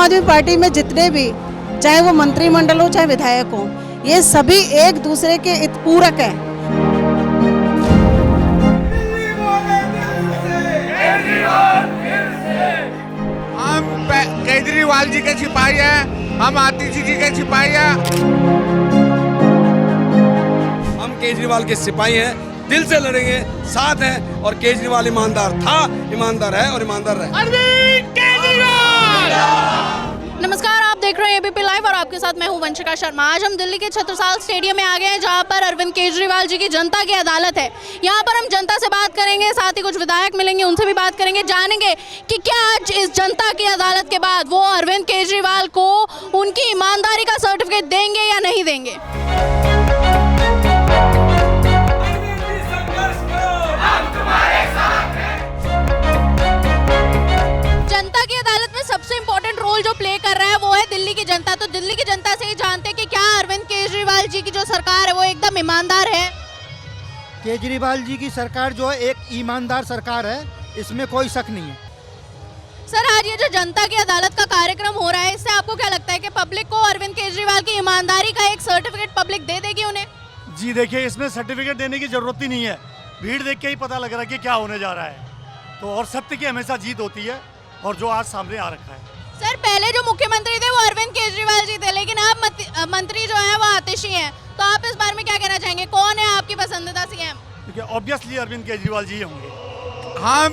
आदमी पार्टी में जितने भी, चाहे वो मंत्रिमंडल हो चाहे विधायक हो, ये सभी एक दूसरे के पूरक हैं। हम केजरीवाल जी के सिपाही हैं, हम आतिशी जी के सिपाही हैं। हम केजरीवाल के सिपाही हैं, दिल से लड़ेंगे, साथ हैं। और केजरीवाल ईमानदार था, ईमानदार है और ईमानदार रहे। अरविंद केजरीवाल। नमस्कार, आप देख रहे हैं एबीपी लाइव और आपके साथ मैं हूं वंशिका शर्मा। आज हम दिल्ली के छत्रसाल स्टेडियम में आ गए हैं, जहां पर अरविंद केजरीवाल जी की जनता की अदालत है। यहां पर हम जनता से बात करेंगे, साथ ही कुछ विधायक मिलेंगे, उनसे भी बात करेंगे, जानेंगे कि क्या आज इस जनता की अदालत के बाद वो अरविंद केजरीवाल को उनकी ईमानदारी का सर्टिफिकेट देंगे या नहीं देंगे। जनता की अदालत में सबसे इम्पोर्टेंट रोल जो प्ले कर रहा है वो है दिल्ली की जनता। तो दिल्ली की जनता से ही जानते हैं कि क्या अरविंद केजरीवाल जी की जो सरकार है वो एकदम ईमानदार है। केजरीवाल जी की सरकार जो है एक ईमानदार सरकार है, इसमें कोई शक नहीं है। सर, आज ये जो जनता की अदालत का कार्यक्रम हो रहा है, इससे आपको क्या लगता है कि पब्लिक को अरविंद केजरीवाल की ईमानदारी का एक सर्टिफिकेट पब्लिक दे देगी उन्हें? जी देखिए, इसमें सर्टिफिकेट देने की जरूरत ही नहीं है। भीड़ देख के ही पता लग रहा है कि क्या होने जा रहा है। तो और सत्य की हमेशा जीत होती है, और जो आज सामने आ रखा है। सर, पहले जो मुख्यमंत्री थे वो अरविंद केजरीवाल जी थे, लेकिन अब मंत्री जो है वो आतिशी हैं। तो आप इस बारे में क्या कहना चाहेंगे, कौन है आपकी पसंदीदा सीएम? क्योंकि ऑब्वियसली अरविंद केजरीवाल जी होंगे। हम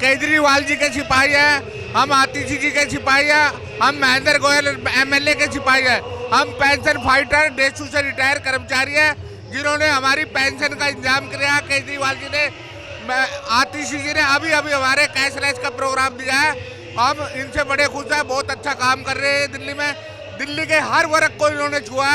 केजरीवाल जी के सिपाही हैं, हम आतिशी जी के सिपाही हैं, हम महेंद्र गोयल एमएलए के सिपाही हैं, हम पेंशन फाइटर, डेसू से रिटायर कर्मचारी हैं, जिन्होंने हमारी पेंशन का इंतजाम किया। केजरीवाल जी ने, आतिशी जी ने अभी हमारे कैशलेस का प्रोग्राम दिया है। हम इनसे बड़े खुश हैं, बहुत अच्छा काम कर रहे हैं दिल्ली में। दिल्ली के हर वर्ग को इन्होंने छुआ,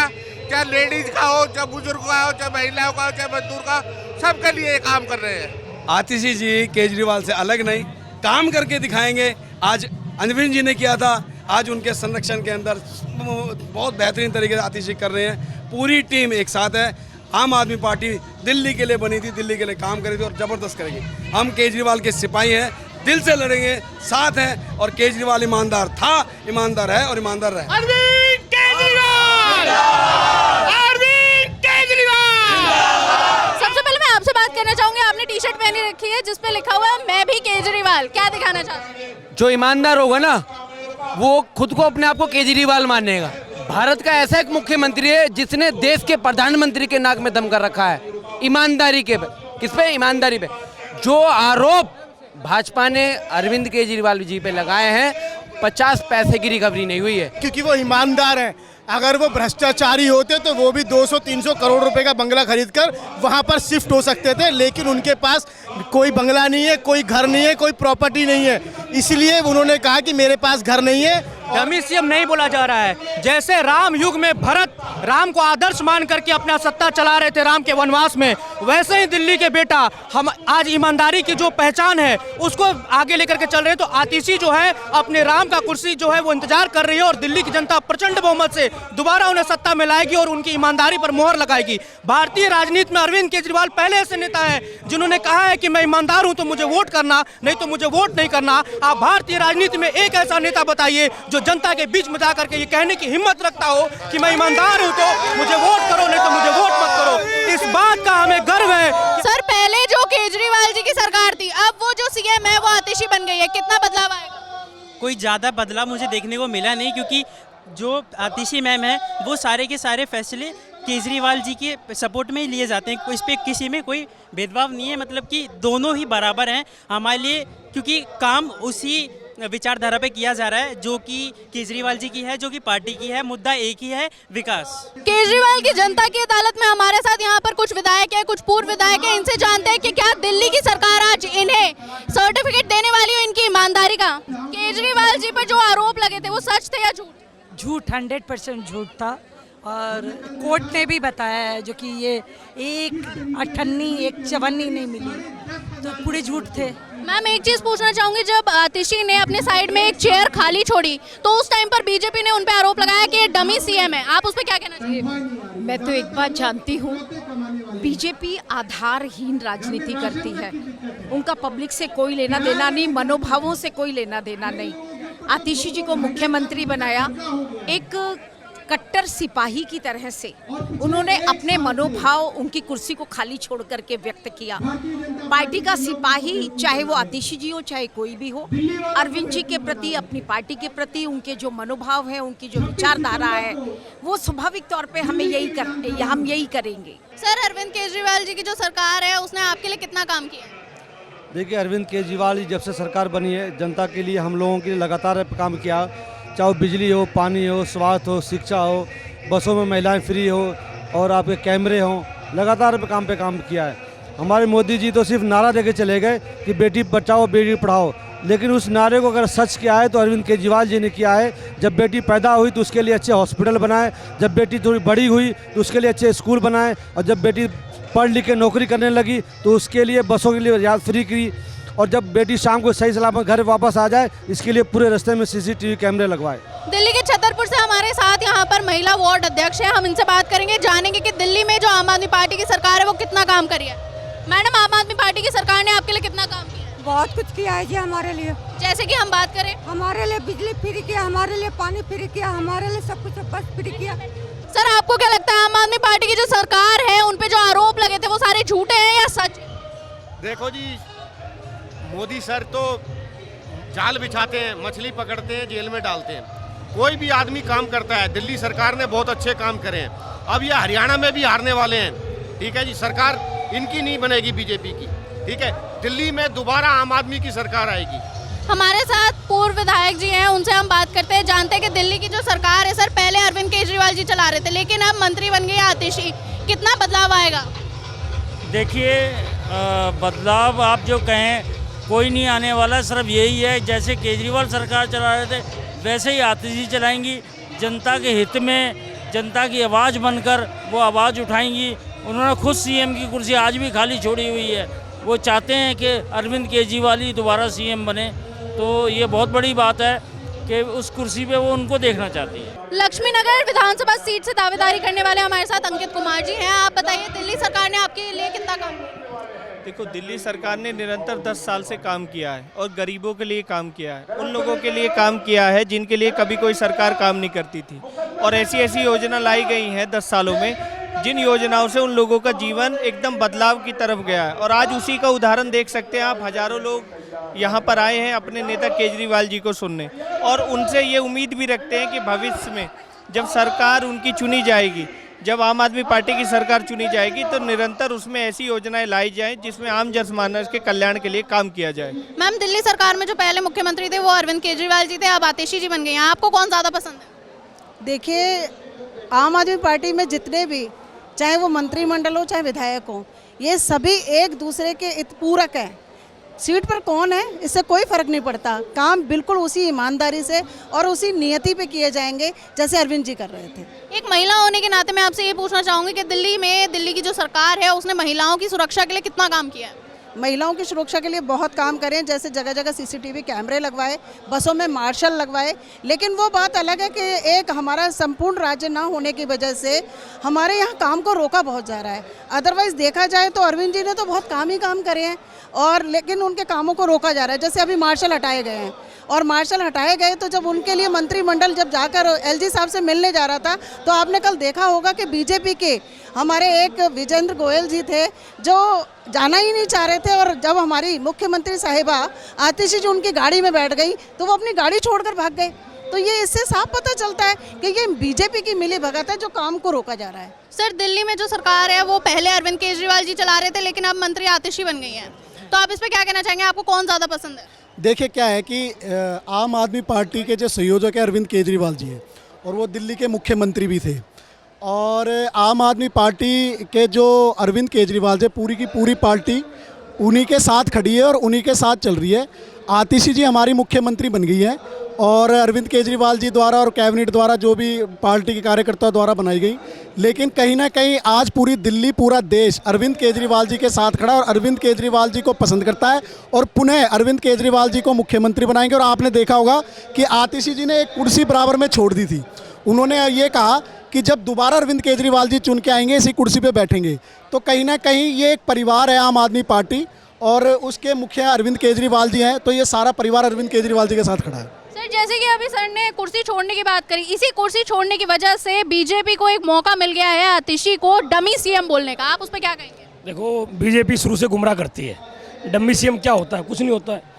चाहे लेडीज का हो, चाहे बुजुर्ग का हो, चाहे महिलाओं का हो, चाहे मजदूर का, सबके लिए ये काम कर रहे हैं। आतिशी जी केजरीवाल से अलग नहीं, काम करके दिखाएंगे। आज अरविंद जी ने किया था, आज उनके संरक्षण के अंदर बहुत बेहतरीन तरीके से आतिशी कर रहे हैं। पूरी टीम एक साथ है। आम आदमी पार्टी दिल्ली के लिए बनी थी, दिल्ली के लिए काम करी थी और ज़बरदस्त करेगी। हम केजरीवाल के सिपाही हैं, दिल से लड़ेंगे, साथ हैं। और केजरीवाल ईमानदार था, ईमानदार है और ईमानदार रहे। अरविंद केजरीवाल! अरविंद केजरीवाल! सबसे पहले मैं आपसे बात करना चाहूंगी, आपने टी शर्ट पहनी रखी है जिसपे लिखा हुआ है मैं भी केजरीवाल, क्या दिखाना चाहते हैं? जो ईमानदार होगा ना, वो खुद को अपने आप को केजरीवाल मानेगा। भारत का ऐसा एक मुख्यमंत्री है जिसने देश के प्रधानमंत्री के नाक में दम कर रखा है, ईमानदारी के। किस पे? ईमानदारी पे। जो आरोप भाजपा ने अरविंद केजरीवाल जी पे लगाए हैं, 50 पैसे की रिकवरी नहीं हुई है। क्योंकि वो ईमानदार हैं। अगर वो भ्रष्टाचारी होते तो वो भी 200-300 करोड़ रुपए का बंगला खरीदकर वहाँ पर शिफ्ट हो सकते थे, लेकिन उनके पास कोई बंगला नहीं है, कोई घर नहीं है, कोई प्रॉपर्टी नहीं है। इसलिए उन्होंने कहा कि मेरे पास घर नहीं है। डमी सीएम नहीं बोला जा रहा है। जैसे राम युग में भरत राम को आदर्श मान करके अपना सत्ता चला रहे थे राम के वनवास में, वैसे ही दिल्ली के बेटा हम आज ईमानदारी की जो पहचान है उसको आगे लेकर के चल रहे हैं। तो आतिशी जो है अपने राम का कुर्सी जो है वो इंतजार कर रही है, और दिल्ली की जनता प्रचंड बहुमत से दोबारा उन्हें सत्ता में लाएगी और उनकी ईमानदारी पर मोहर लगाएगी। भारतीय राजनीति में अरविंद केजरीवाल पहले ऐसे नेता है जिन्होंने कहा है कि मैं ईमानदार हूं तो मुझे वोट करना, नहीं तो मुझे वोट नहीं करना। आप भारतीय राजनीति में एक ऐसा नेता बताइए जो जनता के बीच में जाकर के ये कहने की हिम्मत रखता हो कि मैं ईमानदार हूं तो मुझे वोट करो, नहीं तो मुझे वोट मत करो। इस बात का हमें गर्व है। सर, पहले जो केजरीवाल जी की सरकार थी, अब वो जो सीएम है वो आतिशी बन गई है, कितना बदलाव आएगा? कोई ज़्यादा बदलाव मुझे देखने को मिला नहीं, क्योंकि जो आतिशी मैम है वो सारे के सारे फैसले केजरीवाल जी के सपोर्ट में ही लिए जाते हैं। इस पर किसी में कोई भेदभाव नहीं है, मतलब कि दोनों ही बराबर हैं हमारे लिए, क्योंकि काम उसी विचारधारा पे किया जा रहा है जो कि केजरीवाल जी की है, जो कि पार्टी की है। मुद्दा एक ही है, विकास। केजरीवाल की जनता की अदालत में हमारे साथ यहाँ पर कुछ विधायक है, कुछ पूर्व विधायक है, इनसे जानते हैं कि क्या दिल्ली की सरकार आज इन्हें सर्टिफिकेट देने वाली है इनकी ईमानदारी का। केजरीवाल जी पर जो आरोप लगे थे वो सच थे या झूठ? झूठ, 100% झूठ था। और कोर्ट ने भी बताया है जो कि ये एक अठन्नी एक चवन्नी नहीं मिली, तो पूरे झूठ थे। मैम, एक चीज पूछना चाहूंगी, जब आतिशी ने अपने साइड में एक चेयर खाली छोड़ी तो उस टाइम पर बीजेपी ने उन पे आरोप लगाया कि ये डमी सीएम है, आप उस पे क्या कहना चाहिए? मैं तो एक बात जानती हूँ, बीजेपी आधारहीन राजनीति करती है। उनका पब्लिक से कोई लेना देना नहीं, मनोभावों से कोई लेना देना नहीं। आतिशी जी को मुख्यमंत्री बनाया, एक कट्टर सिपाही की तरह से उन्होंने अपने मनोभाव उनकी कुर्सी को खाली छोड़ करके व्यक्त किया। पार्टी का सिपाही, चाहे वो आतिशी जी हो चाहे कोई भी हो, अरविंद जी के प्रति, अपनी पार्टी के प्रति उनके जो मनोभाव है, उनकी जो विचारधारा है, वो स्वाभाविक तौर पे हम यही करेंगे। सर, अरविंद केजरीवाल जी की जो सरकार है उसने आपके लिए कितना काम किया है? देखिए, अरविंद केजरीवाल जी जब से सरकार बनी है, जनता के लिए, हम लोगों के लिए लगातार काम किया। चाहे वो बिजली हो, पानी हो, स्वास्थ्य हो, शिक्षा हो, बसों में महिलाएं फ्री हो और आपके कैमरे हों, लगातार पे काम किया है। हमारे मोदी जी तो सिर्फ नारा देके चले गए कि बेटी बचाओ बेटी पढ़ाओ, लेकिन उस नारे को अगर सच किया है तो अरविंद केजरीवाल जी ने किया है। जब बेटी पैदा हुई तो उसके लिए अच्छे हॉस्पिटल बनाए, जब बेटी थोड़ी बड़ी हुई तो उसके लिए अच्छे स्कूल बनाए, और जब बेटी पढ़ लिख के नौकरी करने लगी तो उसके लिए बसों के लिए याद फ्री की, और जब बेटी शाम को सही सलामत घर वापस आ जाए इसके लिए पूरे रास्ते में CCTV कैमरे लगवाए। दिल्ली के छतरपुर से हमारे साथ यहाँ पर महिला वार्ड अध्यक्ष है, हम इनसे बात करेंगे, जानेंगे कि दिल्ली में जो आम आदमी पार्टी की सरकार है वो कितना काम करी है। मैडम, आम आदमी पार्टी की सरकार ने आपके लिए कितना काम किया है? बहुत कुछ किया है जी हमारे लिए। जैसे कि हम बात करें, हमारे लिए बिजली फ्री किया, हमारे लिए पानी फ्री किया, हमारे लिए सब कुछ बस फ्री किया। सर, आपको क्या लगता है आम आदमी पार्टी की जो सरकार है उन पे जो आरोप लगे थे वो सारे झूठे हैं या सच? देखो जी, मोदी सर तो जाल बिछाते हैं, मछली पकड़ते हैं, जेल में डालते हैं। कोई भी आदमी काम करता है, दिल्ली सरकार ने बहुत अच्छे काम करे हैं। अब ये हरियाणा में भी हारने वाले हैं, ठीक है जी। सरकार इनकी नहीं बनेगी, बीजेपी की, ठीक है। दिल्ली में दोबारा आम आदमी की सरकार आएगी। हमारे साथ पूर्व विधायक जी हैं, उनसे हम बात करते हैं, जानते हैं कि दिल्ली की जो सरकार है, सर पहले अरविंद केजरीवाल जी चला रहे थे, लेकिन अब मंत्री बन गए आतिशी, कितना बदलाव आएगा? देखिए, बदलाव आप जो कहें कोई नहीं आने वाला, सिर्फ यही है जैसे केजरीवाल सरकार चला रहे थे वैसे ही आतिशी चलाएंगी। जनता के हित में, जनता की आवाज़ बनकर वो आवाज़ उठाएंगी। उन्होंने खुद CM की कुर्सी आज भी खाली छोड़ी हुई है। वो चाहते हैं कि अरविंद केजरीवाल ही दोबारा CM बने, तो ये बहुत बड़ी बात है कि उस कुर्सी पे वो उनको देखना चाहती है। लक्ष्मी नगर विधानसभा सीट से दावेदारी करने वाले हमारे साथ अंकित कुमार जी हैं। आप बताइए, दिल्ली सरकार ने आपके लिए कितना काम किया? देखो, दिल्ली सरकार ने निरंतर 10 साल से काम किया है और गरीबों के लिए काम किया है, उन लोगों के लिए काम किया है जिनके लिए कभी कोई सरकार काम नहीं करती थी। और ऐसी योजना लाई गई हैं 10 सालों में, जिन योजनाओं से उन लोगों का जीवन एकदम बदलाव की तरफ गया है। और आज उसी का उदाहरण देख सकते हैं आप। हजारों लोग यहाँ पर आए हैं अपने नेता केजरीवाल जी को सुनने, और उनसे ये उम्मीद भी रखते हैं कि भविष्य में जब सरकार उनकी चुनी जाएगी, जब आम आदमी पार्टी की सरकार चुनी जाएगी, तो निरंतर उसमें ऐसी योजनाएं लाई जाएं जिसमें आम जनमानस के कल्याण के लिए काम किया जाए। मैम, दिल्ली सरकार में जो पहले मुख्यमंत्री थे वो अरविंद केजरीवाल जी थे, अब आतिशी जी बन गए हैं, आपको कौन ज़्यादा पसंद है? देखिए, आम आदमी पार्टी में जितने भी, चाहे वो मंत्रिमंडल हो चाहे विधायक हो, ये सभी एक दूसरे के पूरक हैं। सीट पर कौन है इससे कोई फर्क नहीं पड़ता, काम बिल्कुल उसी ईमानदारी से और उसी नियति पे किए जाएंगे जैसे अरविंद जी कर रहे थे। एक महिला होने के नाते मैं आपसे ये पूछना चाहूँगी कि दिल्ली की जो सरकार है उसने महिलाओं की सुरक्षा के लिए कितना काम किया है? महिलाओं की सुरक्षा के लिए बहुत काम करें, जैसे जगह जगह CCTV कैमरे लगवाए, बसों में मार्शल लगवाए। लेकिन वो बात अलग है कि एक हमारा संपूर्ण राज्य ना होने की वजह से हमारे यहाँ काम को रोका बहुत जा रहा है। अदरवाइज़ देखा जाए तो अरविंद जी ने तो बहुत काम ही काम करे हैं, और लेकिन उनके कामों को रोका जा रहा है। जैसे अभी मार्शल हटाए गए हैं, और मार्शल हटाए गए तो जब उनके लिए मंत्रिमंडल जब जाकर LG साहब से मिलने जा रहा था, तो आपने कल देखा होगा कि बीजेपी के हमारे एक विजेंद्र गोयल जी थे जो जाना ही नहीं चाह रहे थे, और जब हमारी मुख्यमंत्री साहिबा आतिशी जी उनकी गाड़ी में बैठ गई तो वो अपनी गाड़ी छोड़कर भाग गए। तो ये इससे साफ पता चलता है कि ये बीजेपी की मिली भगत है जो काम को रोका जा रहा है। सर, दिल्ली में जो सरकार है वो पहले अरविंद केजरीवाल जी चला रहे थे, लेकिन अब मंत्री आतिशी बन गई हैं, तो आप इस पर क्या कहना चाहेंगे? आपको कौन ज़्यादा पसंद है? देखिए, क्या है कि आम आदमी पार्टी के जो संयोजक है अरविंद केजरीवाल जी हैं, और वो दिल्ली के मुख्यमंत्री भी थे। और आम आदमी पार्टी के जो अरविंद केजरीवाल से पूरी की पूरी पार्टी उन्हीं के साथ खड़ी है और उन्हीं के साथ चल रही है। आतिशी जी हमारी मुख्यमंत्री बन गई है, और अरविंद केजरीवाल जी द्वारा और कैबिनेट द्वारा जो भी पार्टी के कार्यकर्ताओं द्वारा बनाई गई। लेकिन कहीं ना कहीं आज पूरी दिल्ली, पूरा देश अरविंद केजरीवाल जी के साथ खड़ा है और अरविंद केजरीवाल जी को पसंद करता है, और पुनः अरविंद केजरीवाल जी को मुख्यमंत्री बनाएंगे। और आपने देखा होगा कि आतिशी जी ने एक कुर्सी बराबर में छोड़ दी थी। उन्होंने ये कहा कि जब दोबारा अरविंद केजरीवाल जी चुन के आएंगे इसी कुर्सी पे बैठेंगे। तो कहीं ना कहीं ये एक परिवार है आम आदमी पार्टी, और उसके मुखिया अरविंद केजरीवाल जी हैं, तो ये सारा परिवार अरविंद केजरीवाल जी के साथ खड़ा है। सर, जैसे कि अभी सर ने कुर्सी छोड़ने की बात करी, इसी कुर्सी छोड़ने की वजह से बीजेपी को एक मौका मिल गया है आतिशी को डमी सीएम बोलने का, आप उस पर क्या कहेंगे? देखो, बीजेपी शुरू से गुमराह करती है। डमी सीएम क्या होता है? कुछ नहीं होता है।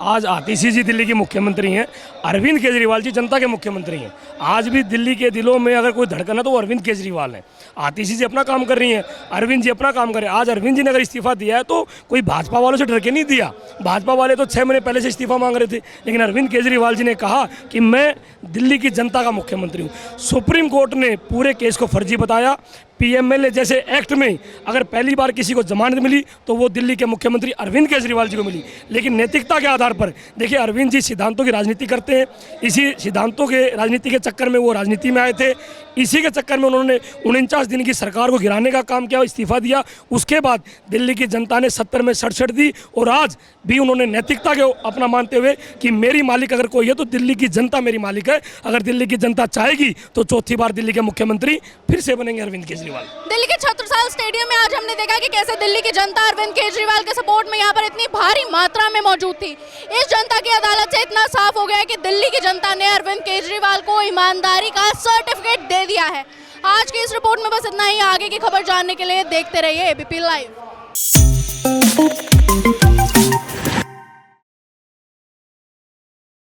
आज आतिशी जी दिल्ली के मुख्यमंत्री हैं, अरविंद केजरीवाल जी जनता के मुख्यमंत्री हैं। आज भी दिल्ली के दिलों में अगर कोई धड़कन है तो वो अरविंद केजरीवाल हैं। आतिशी जी अपना काम कर रही हैं, अरविंद जी अपना काम कर रहे हैं। आज अरविंद जी ने अगर इस्तीफा दिया है तो कोई भाजपा वालों से डर के नहीं दिया। भाजपा वाले तो 6 महीने पहले से इस्तीफा मांग रहे थे, लेकिन अरविंद केजरीवाल जी ने कहा कि मैं दिल्ली की जनता का मुख्यमंत्री हूँ। सुप्रीम कोर्ट ने पूरे केस को फर्जी बताया। पीएमएलए जैसे एक्ट में अगर पहली बार किसी को जमानत मिली तो वो दिल्ली के मुख्यमंत्री अरविंद केजरीवाल जी को मिली, लेकिन नैतिकता के आधार पर देखिए अरविंद जी सिद्धांतों की राजनीति करते हैं। इसी सिद्धांतों के राजनीति के चक्कर में वो राजनीति में आए थे। इसी के चक्कर में उन्होंने 49 दिन की सरकार को गिराने का काम किया, इस्तीफा दिया। उसके बाद दिल्ली की जनता ने 70 में 67 दी और आज भी उन्होंने नैतिकता के अपना मानते हुए कि मेरी मालिक अगर कोई है तो दिल्ली की जनता मेरी मालिक है। अगर दिल्ली की जनता चाहेगी तो चौथी बार दिल्ली के मुख्यमंत्री फिर से बनेंगे अरविंद केजरीवाल। दिल्ली के छत्रसाल स्टेडियम में आज हमने देखा कि कैसे दिल्ली की जनता अरविंद केजरीवाल के सपोर्ट में यहाँ पर इतनी भारी मात्रा में मौजूद थी। इस जनता की अदालत से इतना साफ हो गया है कि दिल्ली की जनता ने अरविंद केजरीवाल को ईमानदारी का सर्टिफिकेट दे दिया है। आज की इस रिपोर्ट में बस इतना ही। आगे की खबर जानने के लिए देखते रहिए एबीपी लाइव।